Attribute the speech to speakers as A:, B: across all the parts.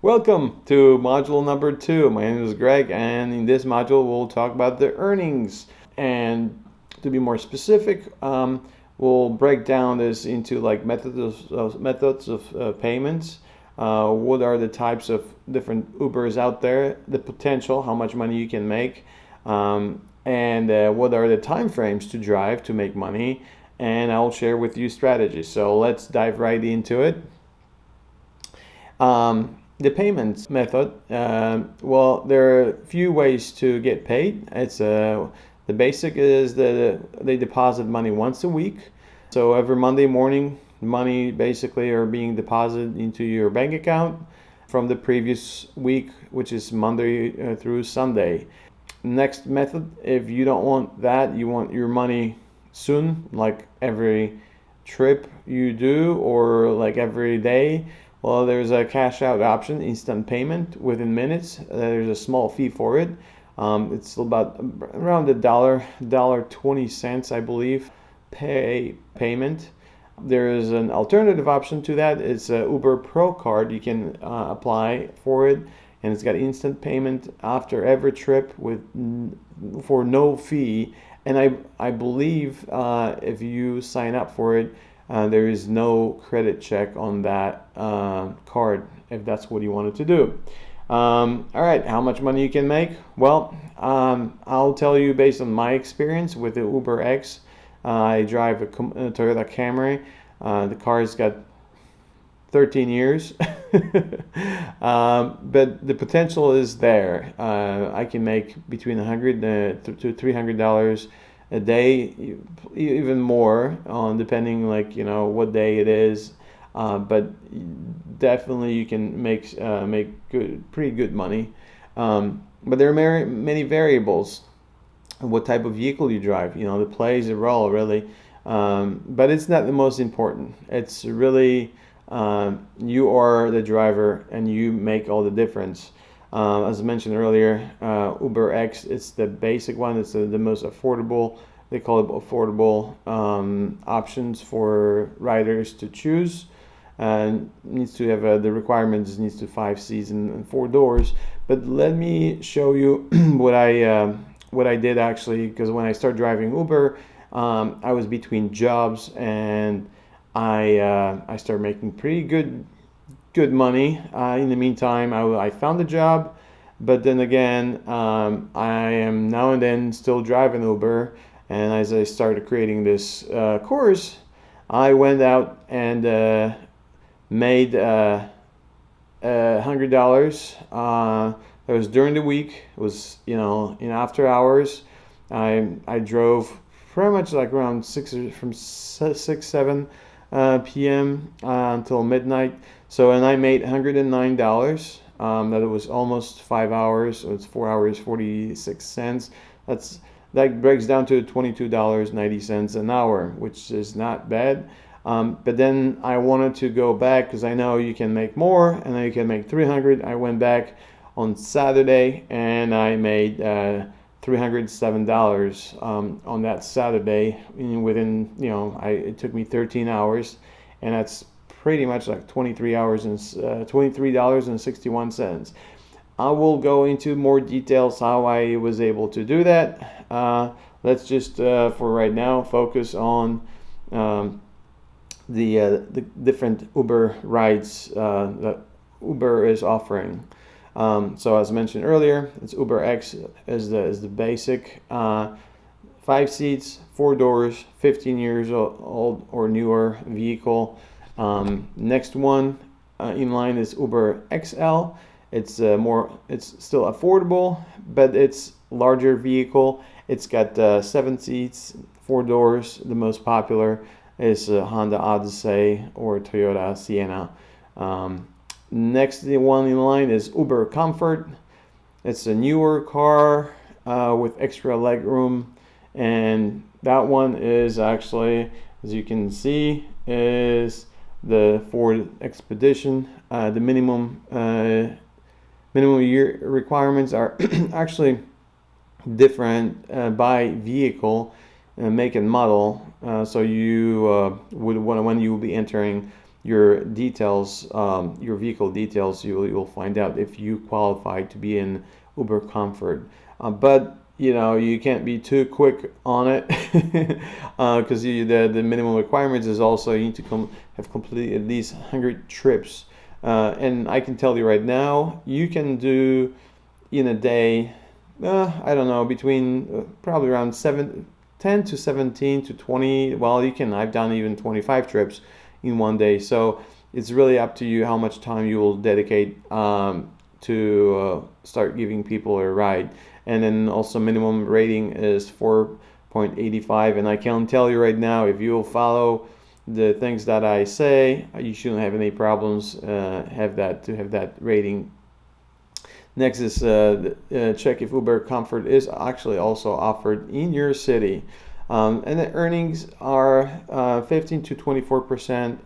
A: Welcome to module number 2. My name is Greg, and in this module we'll talk about the earnings. And to be more specific, we'll break down this into like methods of payments. What are the types of different Ubers out there, the potential, how much money you can make, and what are the time frames to drive to make money. And I'll share with you strategies. So let's dive right into it. The payments method, well, there are a few ways to get paid. The basic is that they deposit money once a week. So every Monday morning, money basically are being deposited into your bank account from the previous week, which is Monday through Sunday. Next method, if you don't want that, you want your money soon, like every trip you do or like every day. Well, there's a cash out option, instant payment within minutes. There's a small fee for it. It's about around $1.20, I believe, payment. There is an alternative option to that. It's a Uber Pro card. You can apply for it, and it's got instant payment after every trip for no fee. And I believe if you sign up for it, there is no credit check on that card if that's what you wanted to do. All right, how much money you can make? Well, I'll tell you based on my experience with the Uber X. I drive a Toyota Camry. The car's got 13 years, but the potential is there. I can make between $100 to $300 a day, even more, depending what day it is. But definitely you can make pretty good money. But there are many variables. What type of vehicle you drive, that plays a role really. But it's not the most important. It's really you are the driver and you make all the difference. As I mentioned earlier, Uber X, it's the basic one. It's the most affordable. They call it affordable options for riders to choose. And needs to have the requirements needs to 5 seats and 4 doors. But let me show you what I did actually, because when I started driving Uber, I was between jobs and I started making pretty good money. In the meantime, I found a job, but then again, I am now and then still driving Uber. And as I started creating this course, I went out and made $100. That was during the week. It was in after hours. I drove pretty much like around 7 p.m. Until midnight. So, and I made $109. That was almost 5 hours. So it's 4 hours 46 cents. That breaks down to $22.90 an hour, which is not bad. But then I wanted to go back because I know you can make more, and then you can make 300. I went back on Saturday and I made $307 on that Saturday. It took me 13 hours, and that's pretty much like $23.61. I will go into more details how I was able to do that. Let's just for right now focus on the different Uber rides that Uber is offering. So as mentioned earlier, it's Uber X is the basic 5 seats, 4 doors, 15 years old or newer vehicle. Next one in line is Uber XL. It's still affordable, but it's larger vehicle. It's got 7 seats, 4 doors. The most popular is Honda Odyssey or Toyota Sienna. Next one in line is Uber Comfort. It's a newer car with extra leg room, and that one is actually, as you can see, is the Ford Expedition. The minimum year requirements are actually different by vehicle, make and model. So you would want, when you will be entering your details, your vehicle details, you'll find out if you qualify to be in Uber Comfort. But you can't be too quick on it because the minimum requirements is also you need to have completed at least 100 trips. And I can tell you right now, you can do in a day, I don't know, between probably around 10 to 17 to 20. Well, I've done even 25 trips in one day. So it's really up to you how much time you will dedicate to start giving people a ride. And then also minimum rating is 4.85. And I can tell you right now, if you will follow the things that I say, you shouldn't have any problems have that rating. Next is check if Uber Comfort is actually also offered in your city. And the earnings are 15 to 24%,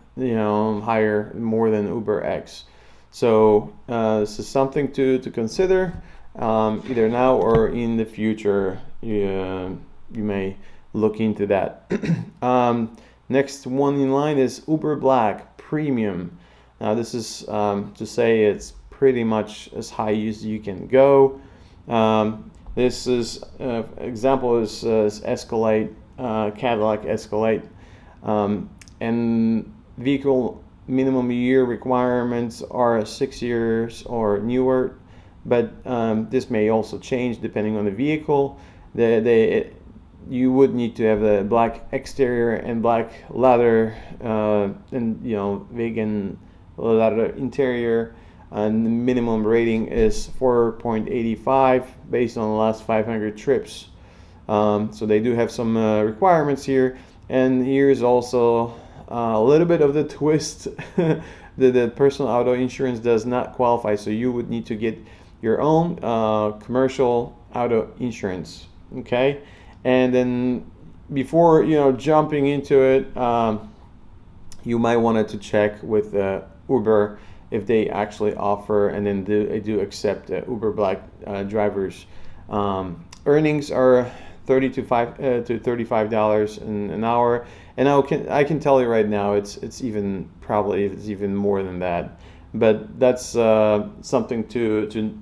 A: higher, more than Uber X. So this is something to consider, either now or in the future. You may look into that. Next one in line is Uber Black Premium. Now this is to say it's pretty much as high as you can go. This is example is Escalade, Cadillac Escalade, and vehicle minimum year requirements are 6 years or newer, but this may also change depending on the vehicle. You would need to have a black exterior and black leather, and vegan leather interior. And the minimum rating is 4.85 based on the last 500 trips. So they do have some requirements here. And here's also a little bit of the twist. The personal auto insurance does not qualify, so you would need to get your own commercial auto insurance. Okay, and then before jumping into it, you might want to check with Uber if they actually offer, and then they do accept Uber Black drivers. Earnings are $30 to $35 an hour, and I can tell you right now it's even more than that. But that's something to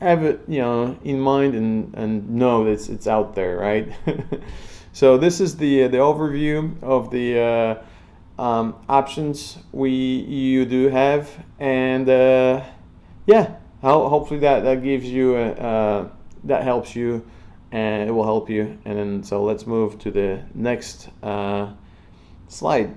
A: have it in mind and know that it's out there, right? So this is the overview of the options you do have, and hopefully that gives you that helps you, and it will help you. And then so let's move to the next slide.